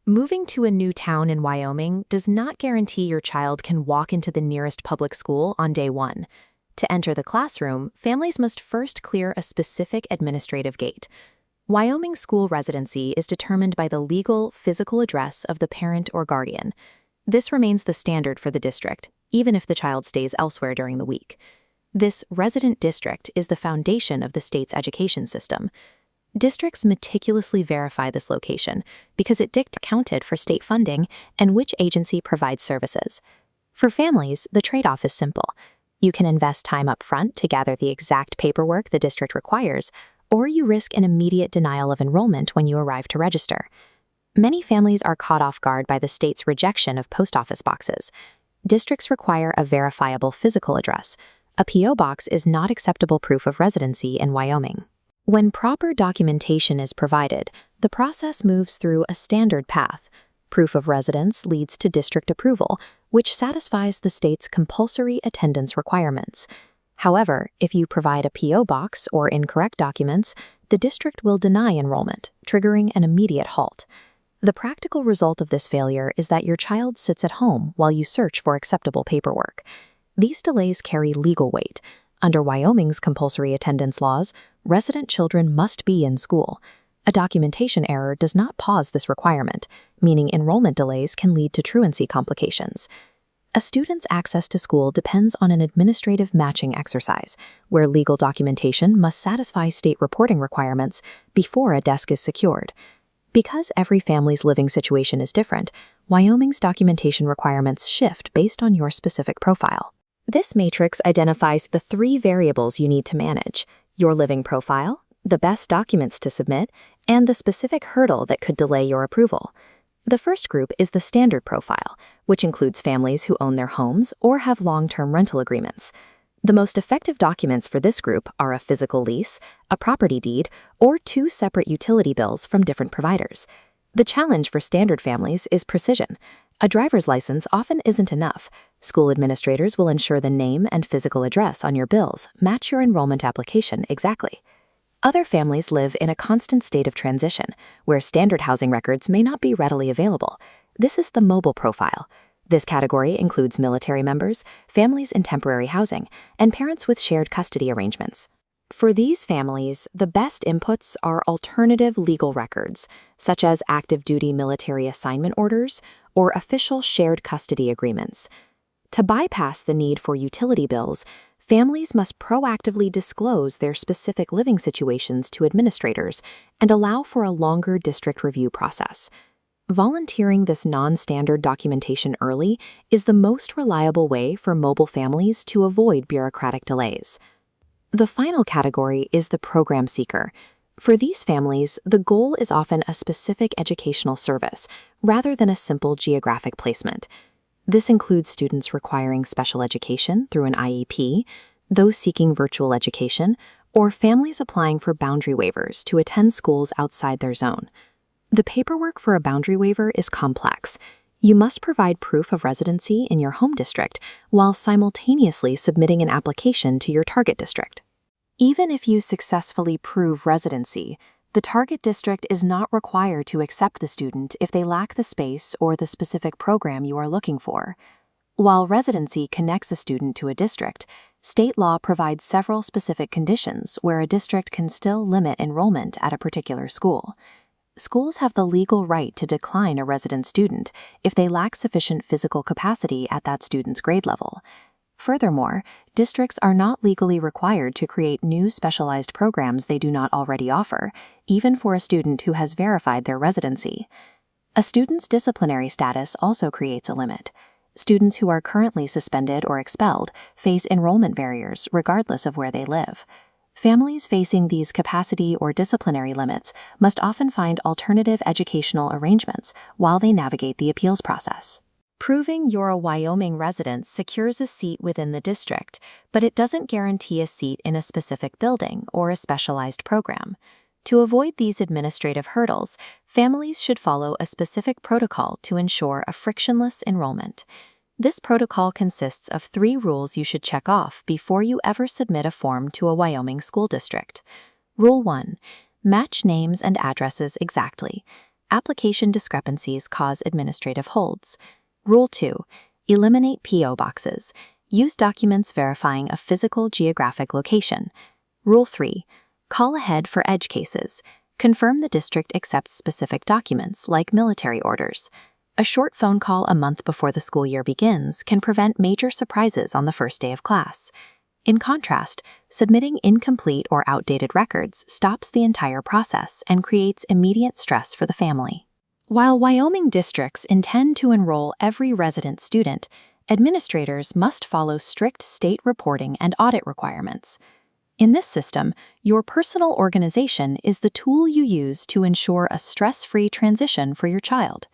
Moving to a new town in Wyoming does not guarantee your child can walk into the nearest public school on day one. To enter the classroom, families must first clear a specific administrative gate. Wyoming school residency is determined by the legal, physical address of the parent or guardian. This remains the standard for the district, even if the child stays elsewhere during the week. This resident district is the foundation of the state's education system. Districts meticulously verify this location because it accounted for state funding and which agency provides services. For families, the trade-off is simple. You can invest time up front to gather the exact paperwork the district requires, or you risk an immediate denial of enrollment when you arrive to register. Many families are caught off guard by the state's rejection of post office boxes. Districts require a verifiable physical address. A P.O. box is not acceptable proof of residency in Wyoming. When proper documentation is provided, the process moves through a standard path. Proof of residence leads to district approval, which satisfies the state's compulsory attendance requirements. However, if you provide a P.O. box or incorrect documents, the district will deny enrollment, triggering an immediate halt. The practical result of this failure is that your child sits at home while you search for acceptable paperwork. These delays carry legal weight. Under Wyoming's compulsory attendance laws, resident children must be in school. A documentation error does not pause this requirement, meaning enrollment delays can lead to truancy complications. A student's access to school depends on an administrative matching exercise, where legal documentation must satisfy state reporting requirements before a desk is secured. Because every family's living situation is different, Wyoming's documentation requirements shift based on your specific profile. This matrix identifies the 3 variables you need to manage: your living profile, the best documents to submit, and the specific hurdle that could delay your approval. The first group is the standard profile, which includes families who own their homes or have long-term rental agreements. The most effective documents for this group are a physical lease, a property deed, or 2 separate utility bills from different providers. The challenge for standard families is precision. A driver's license often isn't enough. School administrators will ensure the name and physical address on your bills match your enrollment application exactly. Other families live in a constant state of transition, where standard housing records may not be readily available. This is the mobile profile. This category includes military members, families in temporary housing, and parents with shared custody arrangements. For these families, the best inputs are alternative legal records, such as active duty military assignment orders or official shared custody agreements. To bypass the need for utility bills, families must proactively disclose their specific living situations to administrators and allow for a longer district review process. Volunteering this non-standard documentation early is the most reliable way for mobile families to avoid bureaucratic delays. The final category is the program seeker. For these families, the goal is often a specific educational service rather than a simple geographic placement. This includes students requiring special education through an IEP, those seeking virtual education, or families applying for boundary waivers to attend schools outside their zone. The paperwork for a boundary waiver is complex. You must provide proof of residency in your home district while simultaneously submitting an application to your target district. Even if you successfully prove residency, the target district is not required to accept the student if they lack the space or the specific program you are looking for. While residency connects a student to a district, state law provides several specific conditions where a district can still limit enrollment at a particular school. Schools have the legal right to decline a resident student if they lack sufficient physical capacity at that student's grade level. Furthermore, districts are not legally required to create new specialized programs they do not already offer, even for a student who has verified their residency. A student's disciplinary status also creates a limit. Students who are currently suspended or expelled face enrollment barriers regardless of where they live. Families facing these capacity or disciplinary limits must often find alternative educational arrangements while they navigate the appeals process. Proving you're a Wyoming resident secures a seat within the district, but it doesn't guarantee a seat in a specific building or a specialized program. To avoid these administrative hurdles, families should follow a specific protocol to ensure a frictionless enrollment. This protocol consists of 3 rules you should check off before you ever submit a form to a Wyoming school district. Rule 1. Match names and addresses exactly. application discrepancies cause administrative holds. Rule 2. Eliminate P.O. boxes. Use documents verifying a physical geographic location. Rule 3. Call ahead for edge cases. Confirm the district accepts specific documents, like military orders. A short phone call a month before the school year begins can prevent major surprises on the first day of class. In contrast, submitting incomplete or outdated records stops the entire process and creates immediate stress for the family. While Wyoming districts intend to enroll every resident student, administrators must follow strict state reporting and audit requirements. In this system, your personal organization is the tool you use to ensure a stress-free transition for your child.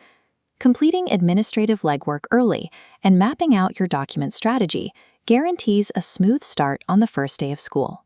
Completing administrative legwork early and mapping out your document strategy guarantees a smooth start on the first day of school.